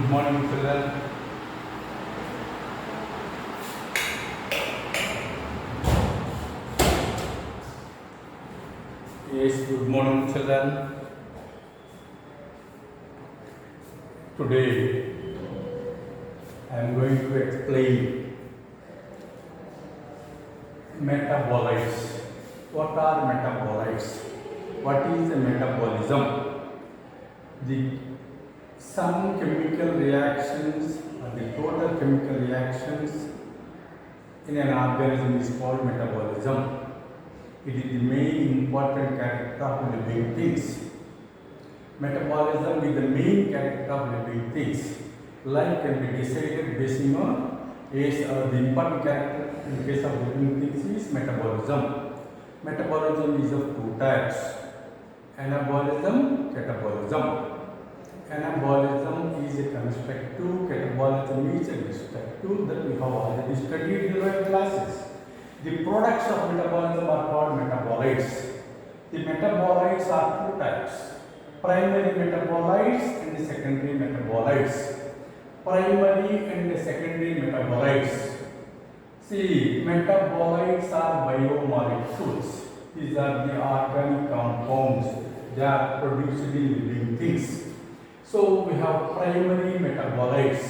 Good morning, children. Yes, good morning, children. Today, I am going to explain metabolites. What are metabolites? What is a metabolism? Some chemical reactions or the total chemical reactions in an organism is called metabolism. It is the main important character of living things. Metabolism is the main character of living things. Life can be decided based on the important character in case of living things is metabolism. Metabolism is of two types: anabolism, catabolism. Anabolism is a constructive, catabolism is a destructive, that we have already studied in our classes. The products of metabolism are called metabolites. The metabolites are two types: primary metabolites and secondary metabolites. Primary and secondary metabolites. See, metabolites are biomolecules. These are the organic compounds. They are produced in living things. So we have primary metabolites.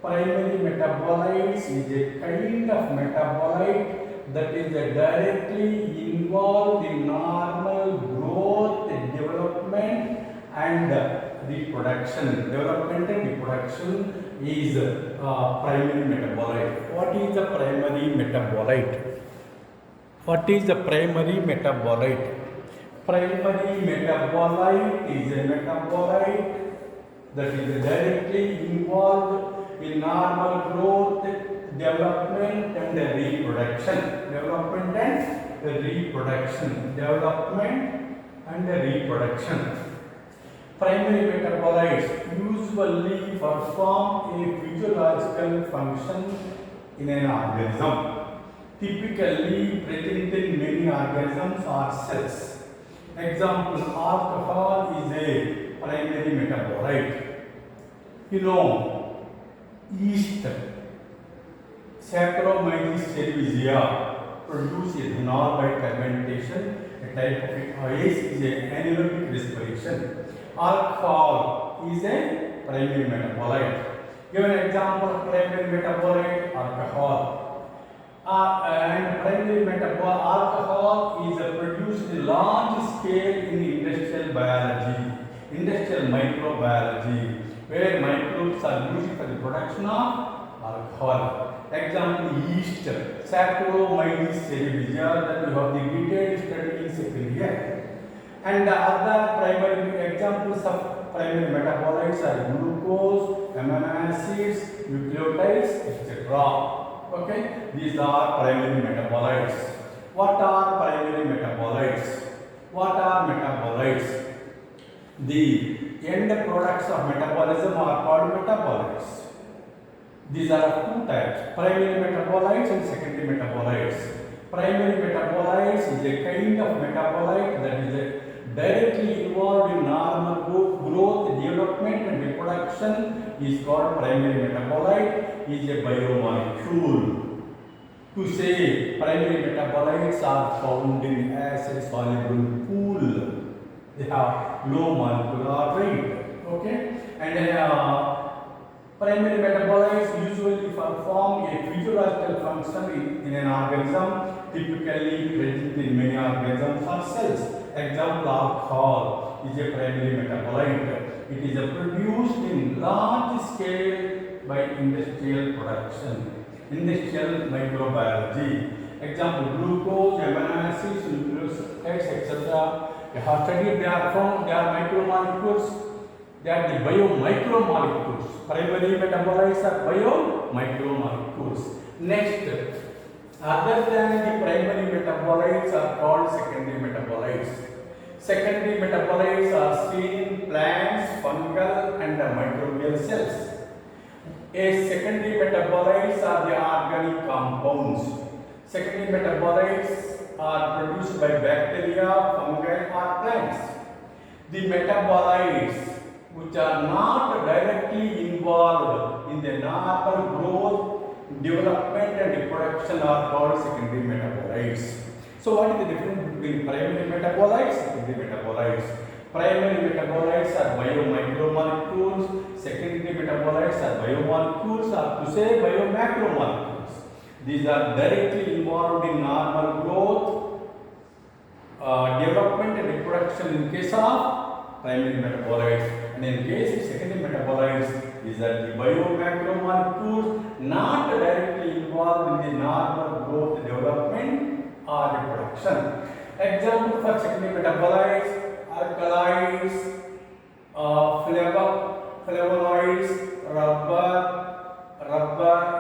Primary metabolites is a kind of metabolite that is directly involved in normal growth, development and reproduction. Development and reproduction is primary metabolite. What is the primary metabolite? What is the primary metabolite? Primary metabolite is a metabolite that is directly involved in normal growth, development and reproduction. Development and reproduction. Development and reproduction. Primary metabolites usually perform a physiological function in an organism. Typically present in many organisms or cells. Example: alcohol is a primary metabolite. Yeast, Saccharomyces cerevisiae, produce ethanol by fermentation. A type of yeast is an anaerobic respiration. Alcohol is a primary metabolite. Give an example of primary metabolite: alcohol. And primary alcohol is produced in large scale in industrial biology, industrial microbiology, where microbes are used for the production of alcohol. Example: yeast, Saccharomyces cerevisiae, that we have the detailed study in second year. And the other primary examples of primary metabolites are glucose, amino acids, nucleotides, etc. Okay, these are primary metabolites. What are primary metabolites? What are metabolites? The end products of metabolism are called metabolites. These are of two types: primary metabolites and secondary metabolites. Primary metabolites is a kind of metabolite that is directly involved in normal growth, development and reproduction, is called primary metabolite, is a biomolecule. To say primary metabolites are found in acid soluble pool, they have low molecular weight. Okay, and primary metabolites usually perform a physiological function in an organism, typically present in many organisms or cells. Example: alcohol is a primary metabolite. It is produced in large scale by industrial production, industrial microbiology. Example: glucose, amino acids, nucleotides, etc. They have studied, they are micromolecules. They are the biomicromolecules. Primary metabolites are biomicromolecules. Next, other than the primary metabolites are called secondary metabolites. Secondary metabolites are seen in plants, fungal and microbial cells. Secondary metabolites are the organic compounds. Secondary metabolites are produced by bacteria, fungi or plants. The metabolites which are not directly involved the normal growth, development and reproduction are called secondary metabolites. So what is the difference between primary metabolites and secondary metabolites? Primary metabolites are biomicromolecules, secondary metabolites are biomolecules, or to say biomacromolecules. These are directly involved in normal growth, development and reproduction in case of primary metabolites, and in case of secondary metabolites, these are the biomacromolecules not directly involved in the normal growth, development or reproduction. Example for secondary metabolites: alkaloids, flavonoids, rubber,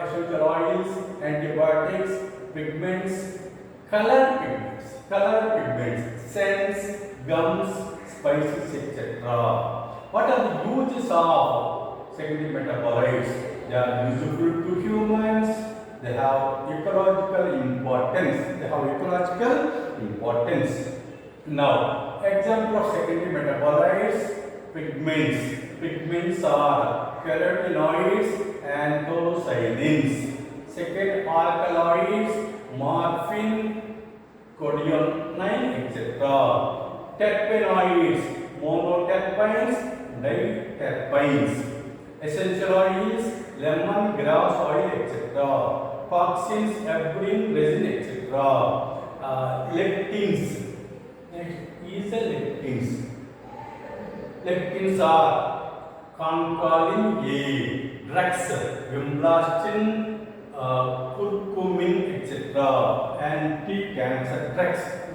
essential oils, antibiotics, pigments, color pigments, scents, gums, spices, etc. What are the uses of secondary metabolites? They are useful to humans. They have ecological importance. Now, example of secondary metabolites: pigments. Pigments are carotenoids, anthocyanins. Second, alkaloids: morphine, codeine, etc. Terpenoids: monoterpenes, diterpenes. Essential oils: lemon, grass oil, etc. Toxins: heparin, resin, etc. Lectins. Next is the lectins. Lectins are concolin A, drugs, vinblastine, curcumin, etc. Anti-cancer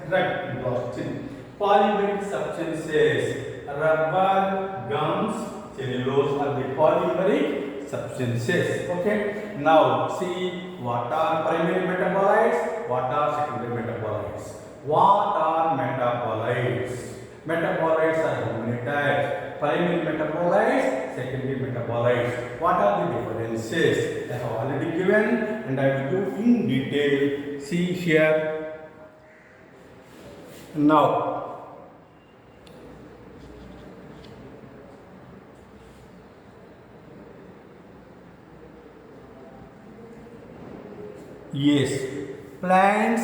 drug vinblastine. Polymeric substances: rubber, gums, cellulose are the polymeric substances. Okay. Now see what are primary metabolites, what are secondary metabolites. What are metabolites? Metabolites are how many types? Primary metabolites, secondary metabolites. What are the differences? I have already given and I will do in detail. See here. Now, yes, plants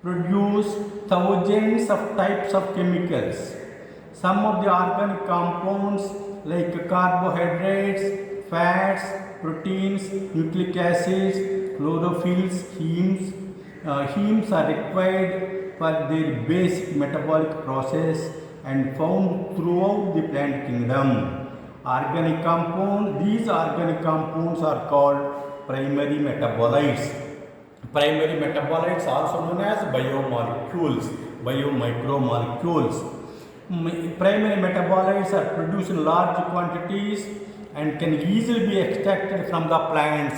produce thousands of types of chemicals. Some of the organic compounds like carbohydrates, fats, proteins, nucleic acids, chlorophylls, hemes are required for their basic metabolic process and found throughout the plant kingdom. These organic compounds are called primary metabolites. Primary metabolites also known as biomicromolecules. Primary metabolites are produced in large quantities and can easily be extracted from the plants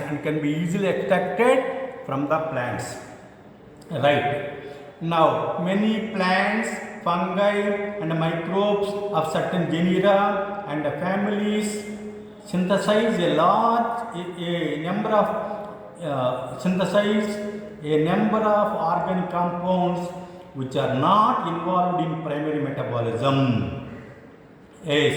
Right. Now, many plants, fungi and microbes of certain genera and families synthesize a number of organic compounds which are not involved in primary metabolism, as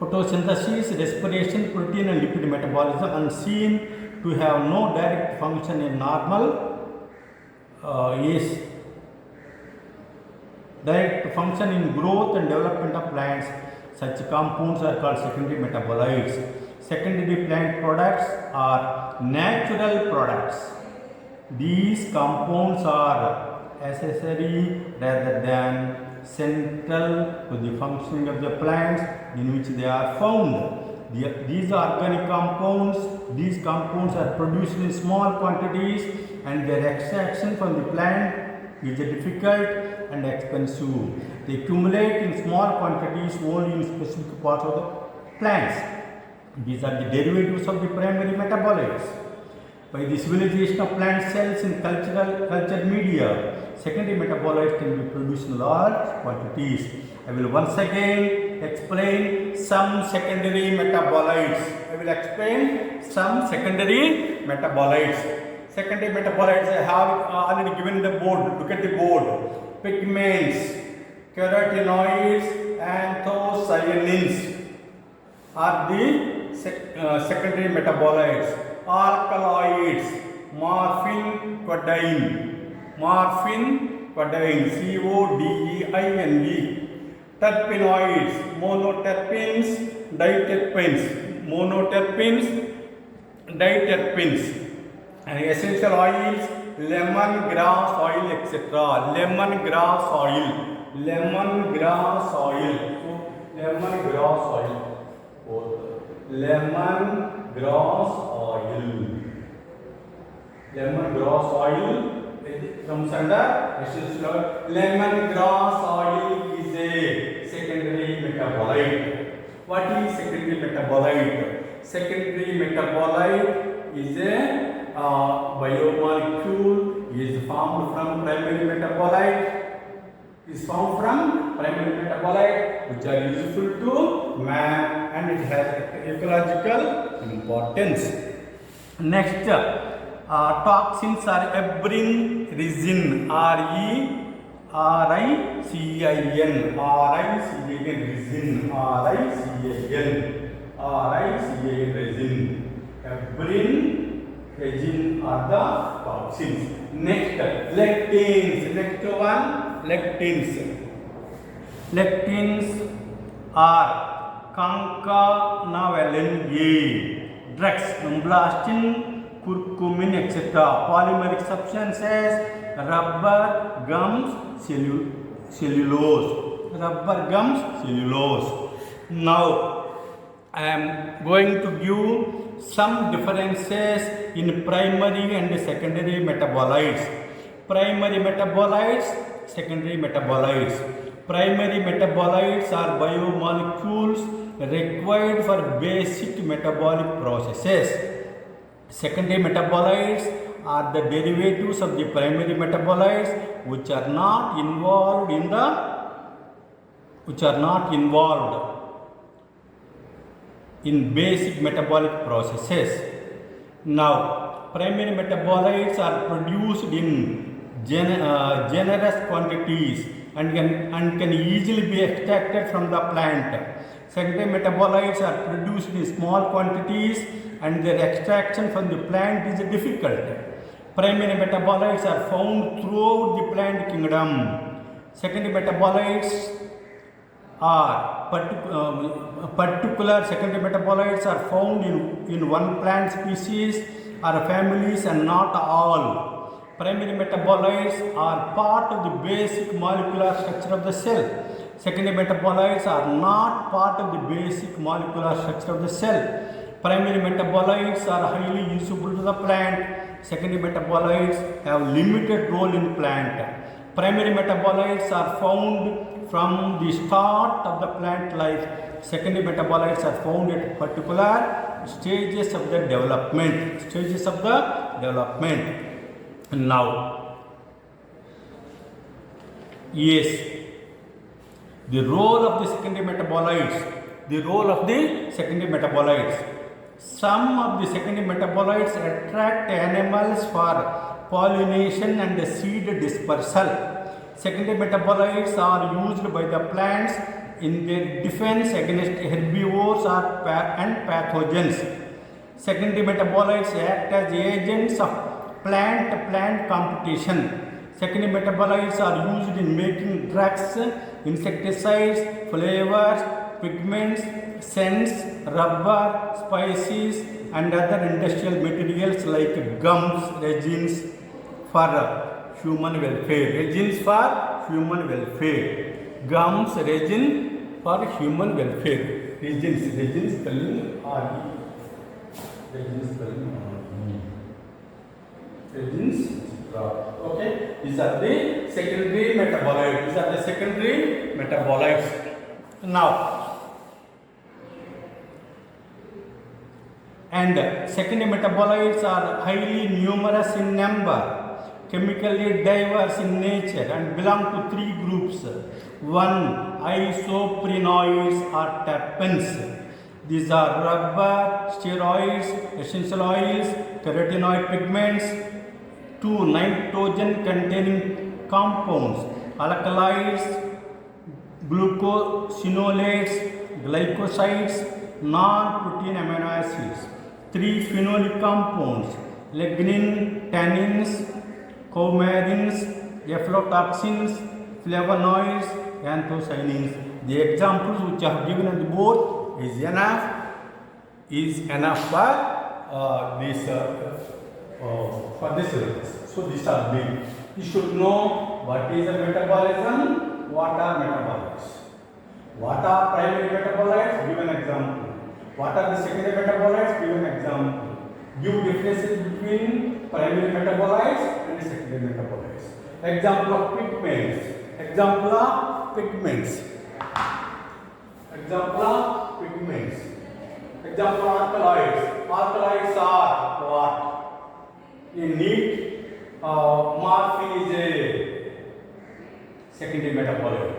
photosynthesis, respiration, protein and lipid metabolism, and seem to have no direct function in direct function in growth and development of plants. Such compounds are called secondary metabolites. Secondary plant products are natural products. These compounds are accessory rather than central to the functioning of the plants in which they are found. These compounds are produced in small quantities and their extraction from the plant is difficult and expensive. They accumulate in small quantities only in specific parts of the plants. These are the derivatives of the primary metabolites. By the civilization of plant cells in cultured media, secondary metabolites can be produced in large quantities. I will once again explain some secondary metabolites. Secondary metabolites I have already given the board. Look at the board. Pigments, carotenoids, anthocyanins. are the secondary metabolites. Alkaloids, morphine, codeine, CODEINE. Terpenoids, monoterpines, and essential oils, lemongrass oil, etc. Lemongrass oil. So, lemongrass oil. Lemongrass oil comes under essential oil. Lemongrass oil is a secondary metabolite. What is secondary metabolite? Secondary metabolite is a biomolecule is formed from primary metabolite. Which are useful to man, and it has ecological importance. Next, toxins are heparin, resin, resin. Heparin, resin are the toxins. Next, lectins. Lectins are concanavalin A drugs, blastin, curcumin, etc. Polymeric substances, rubber gums, cellulose. Now I am going to give some differences in primary and secondary metabolites. Primary metabolites, secondary metabolites. Primary metabolites are biomolecules required for basic metabolic processes. Secondary metabolites are the derivatives of the primary metabolites which are not involved in basic metabolic processes. Now, primary metabolites are produced in generous quantities and can easily be extracted from the plant. Secondary metabolites are produced in small quantities and their extraction from the plant is difficult. Primary metabolites are found throughout the plant kingdom. Secondary metabolites are particular secondary metabolites are found in one plant species or families and not all. Primary metabolites are part of the basic molecular structure of the cell. Secondary metabolites are not part of the basic molecular structure of the cell. Primary metabolites are highly useful to the plant. Secondary metabolites have limited role in plant. Primary metabolites are found from the start of the plant life. Secondary metabolites are found at particular stages of the development. Now, yes, the role of the secondary metabolites. Some of the secondary metabolites attract animals for pollination and seed dispersal. Secondary metabolites are used by the plants in their defense against herbivores and pathogens. Secondary metabolites act as agents of plant-to-plant competition. Secondary metabolites are used in making drugs, insecticides, flavors, pigments, scents, rubber, spices, and other industrial materials like gums, resins for human welfare. Gums, resin for human welfare. Resins spelling R-E. Resins. Okay, these are the secondary metabolites. Now, and secondary metabolites are highly numerous in number, chemically diverse in nature, and belong to three groups. One, isoprenoids or terpenes. These are rubber, steroids, essential oils, carotenoid pigments. Two, nitrogen-containing compounds, alkaloids, glucosinolates, glycosides, non-protein amino acids, 3 phenolic compounds, lignin, tannins, coumadins, aflatoxins, flavonoids, anthocyanins. The examples which I have given on the board is enough for this syllabus. So these are big. You should know what is a metabolism, what are metabolites. What are primary metabolites? Give an example. What are the secondary metabolites? Give an example. Give differences between primary metabolites and secondary metabolites. Example of pigments. Example of pigments. Example of pigments. Example of alkaloids. Alkaloids are what? In neat, morphine is a secondary metabolite.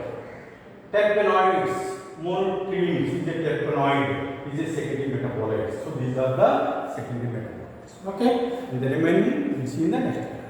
Terpenoids, monotrins is a terpenoid, is a secondary metabolite. So these are the secondary metabolites. Okay, and the remaining we will see in the next class.